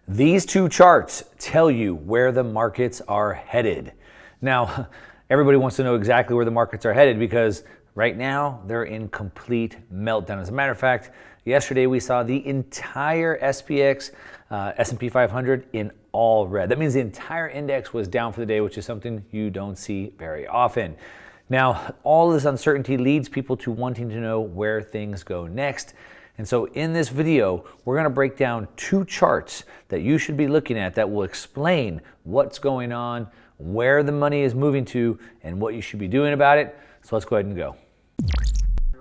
These two charts tell you where the markets are headed. Now, everybody wants to know exactly where the markets are headed because right now they're in complete meltdown. As a matter of fact, yesterday we saw the entire SPX, S&P 500 in all red. That means the entire index was down for the day, which is something you don't see very often. Now, all this uncertainty leads people to wanting to know where things go next. And so in this video, we're going to break down two charts that you should be looking at that will explain what's going on, where the money is moving to, and what you should be doing about it. So let's go ahead and go.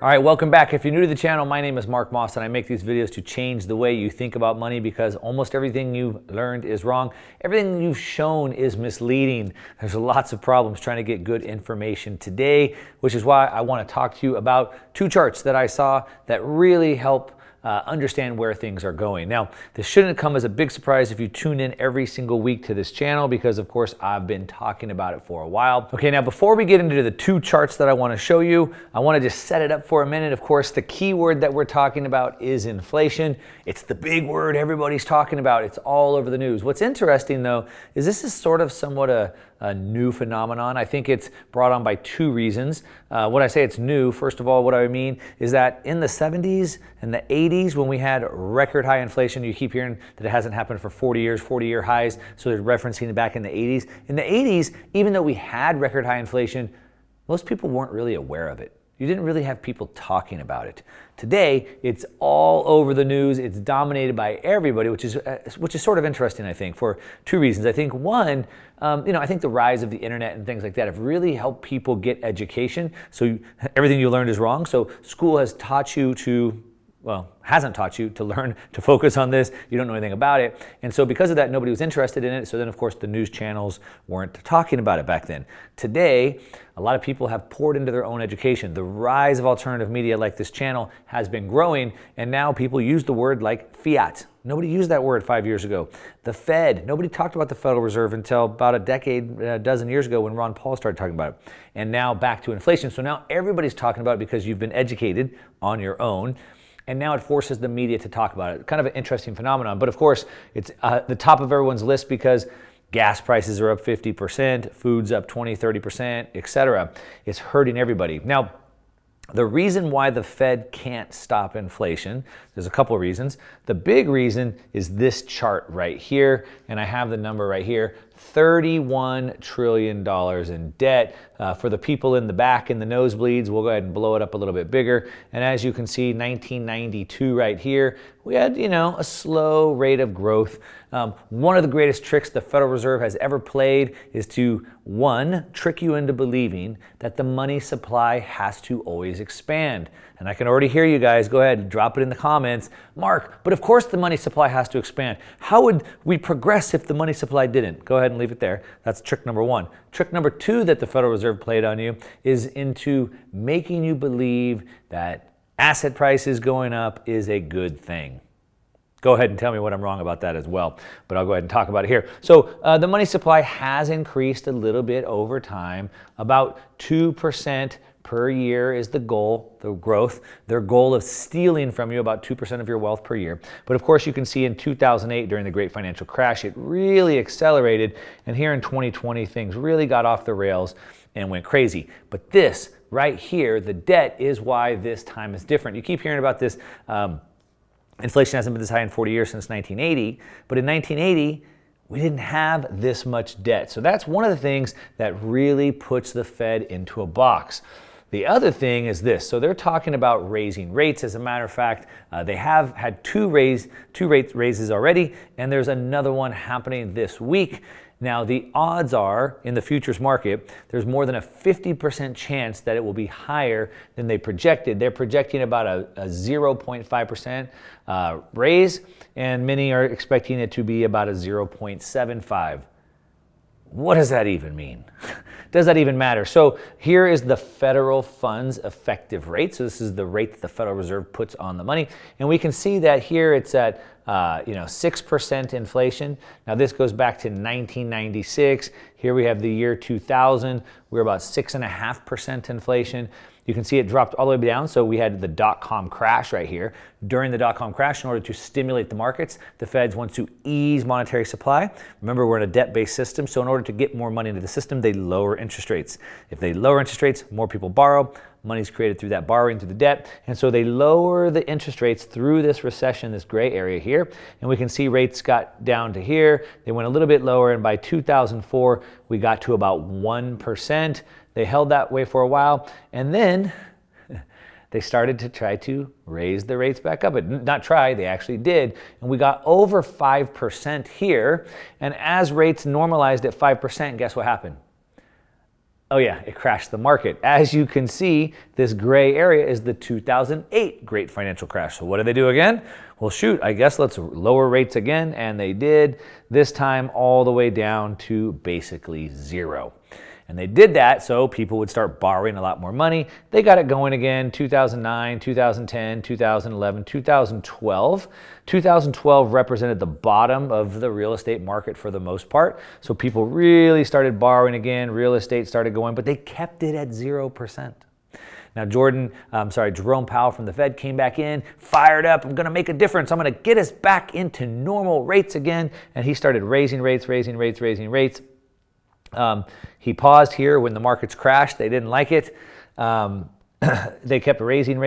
All right, welcome back. If you're new to the channel, my name is Mark Moss, and I make these videos to change the way you think about money because almost everything you've learned is wrong. Everything you've shown is misleading. There's lots of problems trying to get good information today, which is why I want to talk to you about two charts that I saw that really help understand where things are going. Now, this shouldn't come as a big surprise if you tune in every single week to this channel because, of course, I've been talking about it for a while. Okay, now before we get into the two charts that I want to show you, I want to just set it up for a minute. Of course, the key word that we're talking about is inflation. It's the big word everybody's talking about. It's all over the news. What's interesting, though, is this is sort of somewhat a new phenomenon. I think it's brought on by two reasons. When I say it's new, first of all, what I mean is that in the 70s and the 80s, when we had record high inflation, you keep hearing that it hasn't happened for 40 years, 40-year highs, so they're referencing it back in the 80s. In the 80s, even though we had record high inflation, most people weren't really aware of it. You didn't really have people talking about it. Today, it's all over the news. It's dominated by everybody, which is sort of interesting, I think, for two reasons. I think one, I think the rise of the internet and things like that have really helped people get education. So everything you learned is wrong. So school has taught you to, hasn't taught you to learn to focus on this. You don't know anything about it. And so because of that, nobody was interested in it. So then, of course, the news channels weren't talking about it back then. Today, a lot of people have poured into their own education. The rise of alternative media like this channel has been growing, and now people use the word like fiat. Nobody used that word 5 years ago. The Fed, nobody talked about the Federal Reserve until about a dozen years ago when Ron Paul started talking about it. And now back to inflation. So now everybody's talking about it because you've been educated on your own. And now it forces the media to talk about it. Kind of an interesting phenomenon. But of course, it's the top of everyone's list because gas prices are up 50%, food's up 20, 30%, etc. It's hurting everybody. Now, the reason why the Fed can't stop inflation, there's a couple of reasons. The big reason is this chart right here, and I have the number right here, $31 trillion in debt. For the people in the back in the nosebleeds, we'll go ahead and blow it up a little bit bigger. And as you can see, 1992 right here, we had, a slow rate of growth. One of the greatest tricks the Federal Reserve has ever played is to, one, trick you into believing that the money supply has to always expand. And I can already hear you guys. Go ahead and drop it in the comments. Mark, but of course the money supply has to expand. How would we progress if the money supply didn't? Go ahead and leave it there. That's trick number one. Trick number two that the Federal Reserve played on you is into making you believe that asset prices going up is a good thing. Go ahead and tell me what I'm wrong about that as well, but I'll go ahead and talk about it here. So the money supply has increased a little bit over time. About 2% per year is the goal, the growth. Their goal of stealing from you about 2% of your wealth per year. But of course, you can see in 2008 during the great financial crash, it really accelerated. And here in 2020, things really got off the rails and went crazy. But this right here, the debt, is why this time is different. You keep hearing about this. Inflation hasn't been this high in 40 years since 1980, but in 1980, we didn't have this much debt. So that's one of the things that really puts the Fed into a box. The other thing is this. So they're talking about raising rates. As a matter of fact, they have had two rate raises already, and there's another one happening this week. Now, the odds are, in the futures market, there's more than a 50% chance that it will be higher than they projected. They're projecting about a 0.5% raise, and many are expecting it to be about a 0.75. What does that even mean? Does that even matter? So here is the federal funds effective rate. So this is the rate that the Federal Reserve puts on the money. And we can see that here it's at 6% inflation. Now this goes back to 1996. Here we have the year 2000. We're about 6.5% inflation. You can see it dropped all the way down. So we had the dot-com crash right here. During the dot-com crash, in order to stimulate the markets, the Feds want to ease monetary supply. Remember, we're in a debt-based system, so in order to get more money into the system, they lower interest rates. If they lower interest rates, more people borrow. Money's created through that borrowing, through the debt. And so they lower the interest rates through this recession, this gray area here. And we can see rates got down to here. They went a little bit lower, and by 2004, we got to about 1%. They held that way for a while. And then they started to try to raise the rates back up. But not try, they actually did. And we got over 5% here. And as rates normalized at 5%, guess what happened? Oh yeah, it crashed the market. As you can see, this gray area is the 2008 great financial crash. So what did they do again? Well, shoot, I guess let's lower rates again. And they did, this time all the way down to basically zero. And they did that so people would start borrowing a lot more money. They got it going again, 2009, 2010, 2011, 2012. 2012 represented the bottom of the real estate market for the most part. So people really started borrowing again, real estate started going, but they kept it at 0%. Now Jerome Powell from the Fed came back in, fired up, I'm gonna make a difference. I'm gonna get us back into normal rates again. And he started raising rates. He paused here when the markets crashed. They didn't like it. They kept raising.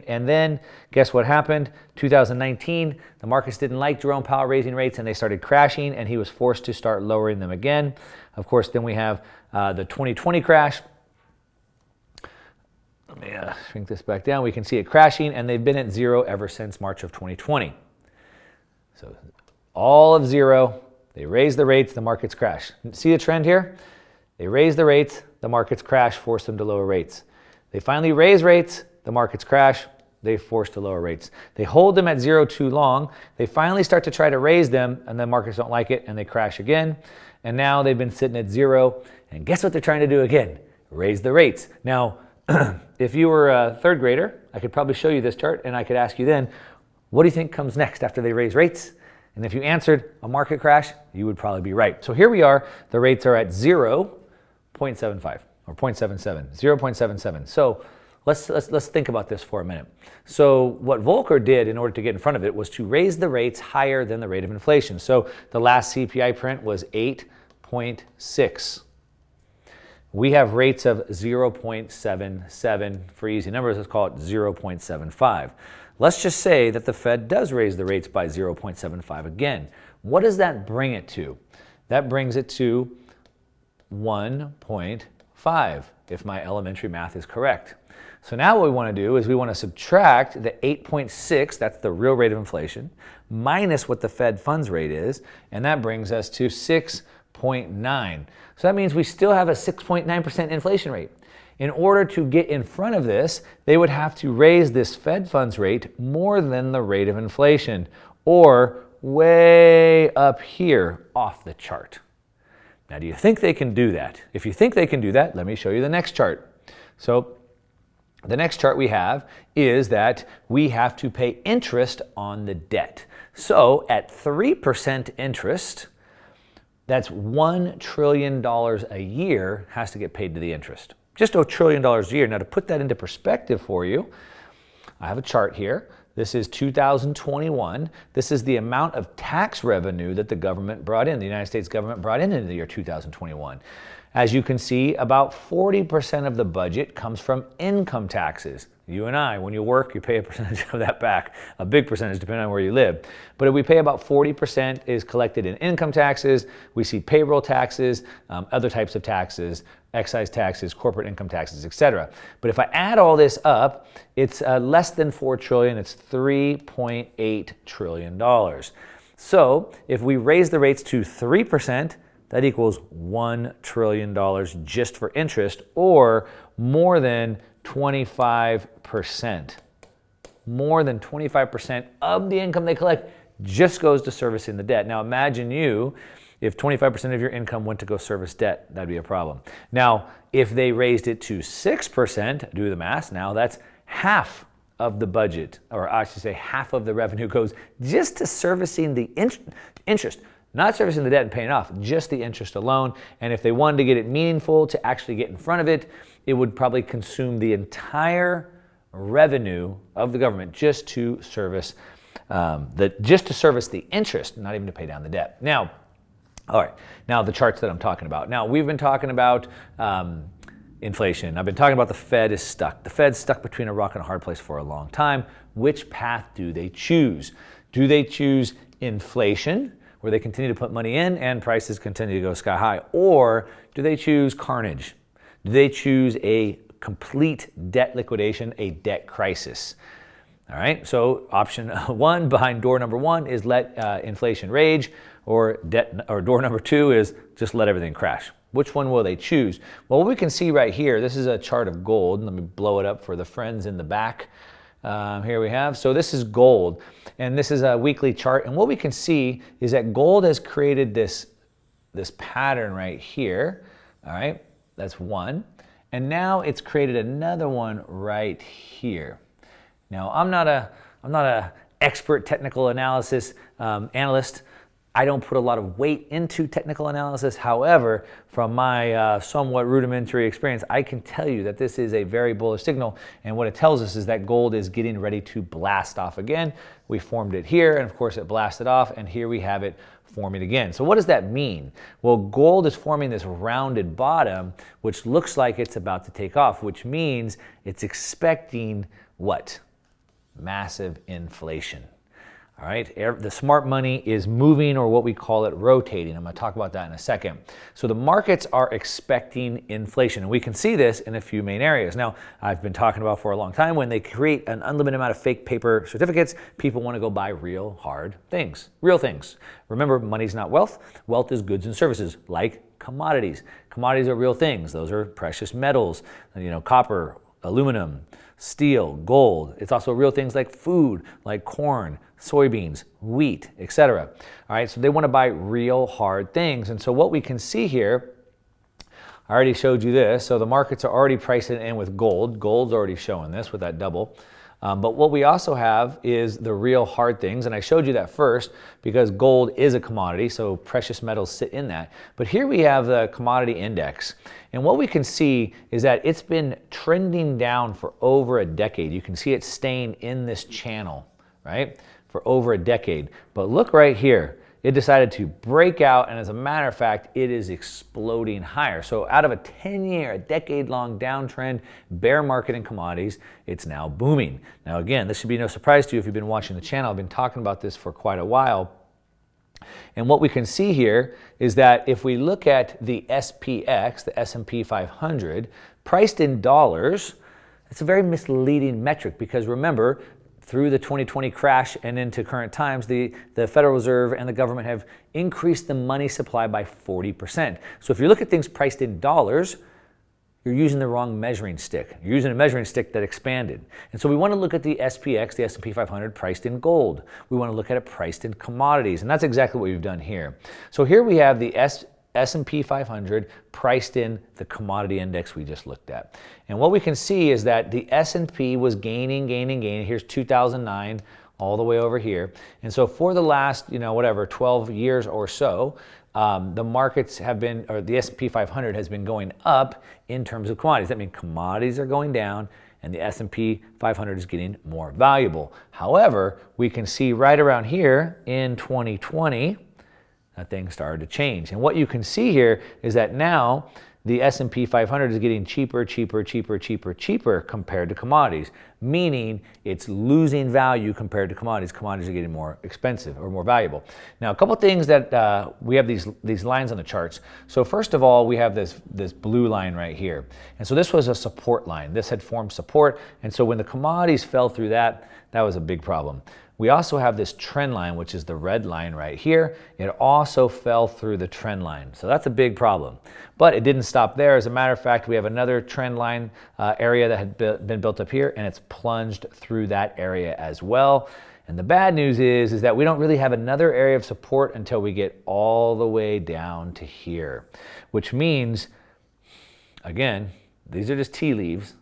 And then guess what happened? 2019, the markets didn't like Jerome Powell raising rates and they started crashing, and he was forced to start lowering them again. Of course, then we have the 2020 crash. Let me shrink this back down. We can see it crashing, and they've been at zero ever since March of 2020. So all of zero. They raise the rates, the markets crash. See the trend here? They raise the rates, the markets crash, force them to lower rates. They finally raise rates, the markets crash, they force to lower rates. They hold them at zero too long. They finally start to try to raise them, and the markets don't like it, and they crash again. And now they've been sitting at zero, and guess what they're trying to do again? Raise the rates. Now, if you were a third grader, I could probably show you this chart, and I could ask you then, what do you think comes next after they raise rates? And if you answered a market crash, you would probably be right. So here we are, the rates are at 0.75 or 0.77, 0.77. So let's think about this for a minute. So what Volcker did in order to get in front of it was to raise the rates higher than the rate of inflation. So the last CPI print was 8.6. We have rates of 0.77. For easy numbers, let's call it 0.75. Let's just say that the Fed does raise the rates by 0.75 again. What does that bring it to? That brings it to 1.5, if my elementary math is correct. So now what we want to do is we want to subtract the 8.6, that's the real rate of inflation, minus what the Fed funds rate is, and that brings us to 6.9. So that means we still have a 6.9% inflation rate. In order to get in front of this, they would have to raise this Fed funds rate more than the rate of inflation, or way up here off the chart. Now, do you think they can do that? If you think they can do that, let me show you the next chart. So the next chart we have is that we have to pay interest on the debt. So at 3% interest, that's $1 trillion a year has to get paid to the interest. Just $1 trillion a year. Now, to put that into perspective for you, I have a chart here. This is 2021. This is the amount of tax revenue that the government brought in, the United States government brought in the year 2021. As you can see, about 40% of the budget comes from income taxes. You and I, when you work, you pay a percentage of that back, a big percentage depending on where you live. But if we pay about 40% is collected in income taxes. We see payroll taxes, other types of taxes, excise taxes, corporate income taxes, etc. But if I add all this up, it's less than $4 trillion. It's $3.8 trillion. So if we raise the rates to 3%, that equals $1 trillion just for interest, or more than 25%. More than 25% of the income they collect just goes to servicing the debt. Now imagine if 25% of your income went to go service debt, that'd be a problem. Now, if they raised it to 6%, do the math, now that's half of the budget, or I should say half of the revenue goes just to servicing the interest. Not servicing the debt and paying off, just the interest alone. And if they wanted to get it meaningful, to actually get in front of it, it would probably consume the entire revenue of the government just to service the interest, not even to pay down the debt. Now, all right, now the charts that I'm talking about. Now, we've been talking about inflation. I've been talking about the Fed is stuck. The Fed's stuck between a rock and a hard place for a long time. Which path do they choose? Do they choose inflation, where they continue to put money in and prices continue to go sky high? Or do they choose carnage? Do they choose a complete debt liquidation, a debt crisis? All right, so option one behind door number one is let inflation rage, or door number two is just let everything crash. Which one will they choose? Well, what we can see right here, this is a chart of gold. Let me blow it up for the friends in the back. Here we have, so this is gold, and this is a weekly chart, and what we can see is that gold has created this pattern right here. All right, that's one, and now it's created another one right here. Now, I'm not a expert technical analysis analyst. I don't put a lot of weight into technical analysis. However, from my somewhat rudimentary experience, I can tell you that this is a very bullish signal. And what it tells us is that gold is getting ready to blast off again. We formed it here, and of course it blasted off, and here we have it forming again. So what does that mean? Well, gold is forming this rounded bottom, which looks like it's about to take off, which means it's expecting what? Massive inflation. All right, the smart money is moving, or what we call it rotating. I'm going to talk about that in a second. So the markets are expecting inflation, and we can see this in a few main areas. Now, I've been talking about for a long time, when they create an unlimited amount of fake paper certificates, people want to go buy real hard things, real things. Remember, money's not wealth. Wealth is goods and services, like commodities. Commodities are real things. Those are precious metals, copper, aluminum, steel, gold. It's also real things like food, like corn, soybeans, wheat, etc. All right, so they want to buy real hard things. And so what we can see here, I already showed you this. So the markets are already pricing in with gold. Gold's already showing this with that double. But what we also have is the real hard things. And I showed you that first because gold is a commodity, so precious metals sit in that. But here we have the commodity index. And what we can see is that it's been trending down for over a decade. You can see it staying in this channel, right, for over a decade. But look right here. It decided to break out, and as a matter of fact, it is exploding higher. So out of a 10-year, a decade-long downtrend, bear market in commodities, it's now booming. Now again, this should be no surprise to you if you've been watching the channel. I've been talking about this for quite a while. And what we can see here is that if we look at the SPX, the S&P 500, priced in dollars, it's a very misleading metric because remember, through the 2020 crash and into current times, the Federal Reserve and the government have increased the money supply by 40%. So if you look at things priced in dollars, you're using the wrong measuring stick. You're using a measuring stick that expanded. And so we want to look at the SPX, the S&P 500, priced in gold. We want to look at it priced in commodities, and that's exactly what we've done here. So here we have the S&P 500 priced in the commodity index we just looked at. And what we can see is that the S&P was gaining. Here's 2009 all the way over here. And so for the last, 12 years or so, the markets have been, or the S&P 500 has been going up in terms of commodities. That means commodities are going down and the S&P 500 is getting more valuable. However, we can see right around here in 2020, that thing started to change. And what you can see here is that now the S&P 500 is getting cheaper compared to commodities, meaning it's losing value compared to commodities. Commodities are getting more expensive or more valuable. Now, a couple things that we have these lines on the charts. So first of all, we have this blue line right here. And so this was a support line. This had formed support. And so when the commodities fell through that was a big problem. We also have this trend line, which is the red line right here. It also fell through the trend line. So that's a big problem. But it didn't stop there. As a matter of fact, we have another trend line area that had been built up here, and it's plunged through that area as well. And the bad news is that we don't really have another area of support until we get all the way down to here, which means, again, these are just tea leaves.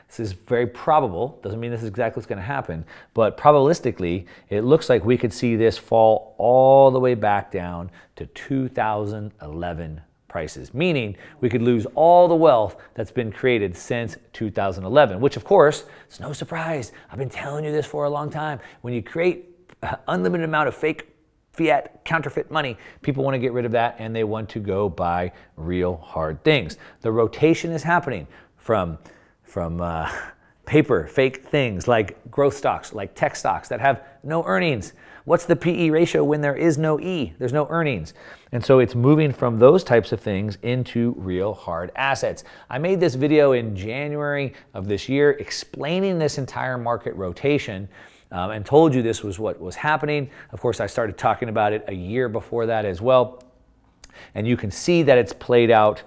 This is very probable. Doesn't mean this is exactly what's going to happen. But probabilistically, it looks like we could see this fall all the way back down to 2011 prices, meaning we could lose all the wealth that's been created since 2011, which of course, it's no surprise. I've been telling you this for a long time. When you create an unlimited amount of fake fiat counterfeit money, people want to get rid of that and they want to go buy real hard things. The rotation is happening from paper, fake things like growth stocks, like tech stocks that have no earnings. What's the PE ratio when there is no E? There's no earnings. And so it's moving from those types of things into real hard assets. I made this video in January of this year explaining this entire market rotation and told you this was what was happening. Of course, I started talking about it a year before that as well. And you can see that it's played out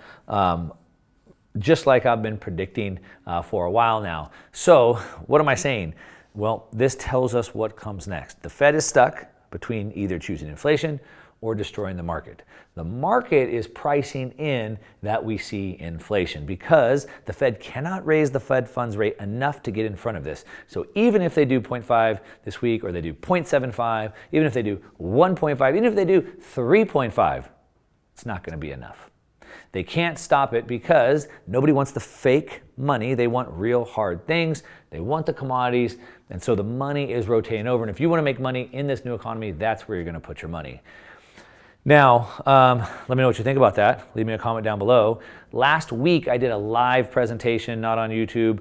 just like I've been predicting for a while now. So what am I saying? Well, this tells us what comes next. The Fed is stuck between either choosing inflation or destroying the market. The market is pricing in that we see inflation because the Fed cannot raise the Fed funds rate enough to get in front of this. So even if they do 0.5 this week, or they do 0.75, even if they do 1.5, even if they do 3.5, it's not going to be enough. They can't stop it because nobody wants the fake money. They want real hard things. They want the commodities. And so the money is rotating over. And if you want to make money in this new economy, that's where you're going to put your money. Now, let me know what you think about that. Leave me a comment down below. Last week, I did a live presentation, not on YouTube,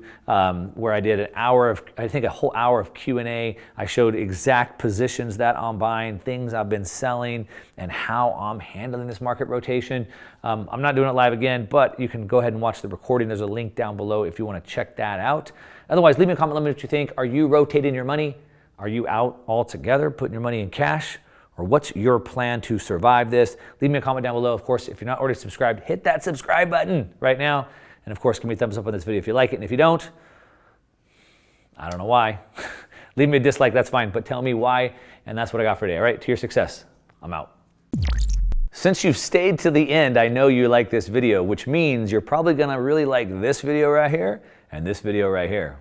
where I did a whole hour of Q&A. I showed exact positions that I'm buying, things I've been selling, and how I'm handling this market rotation. I'm not doing it live again, but you can go ahead and watch the recording. There's a link down below if you want to check that out. Otherwise, leave me a comment. Let me know what you think. Are you rotating your money? Are you out altogether, putting your money in cash? Or what's your plan to survive this? Leave me a comment down below. Of course, if you're not already subscribed, hit that subscribe button right now. And of course, give me a thumbs up on this video if you like it. And if you don't, I don't know why. Leave me a dislike, that's fine. But tell me why, and that's what I got for today. All right, to your success. I'm out. Since you've stayed to the end, I know you like this video, which means you're probably gonna really like this video right here and this video right here.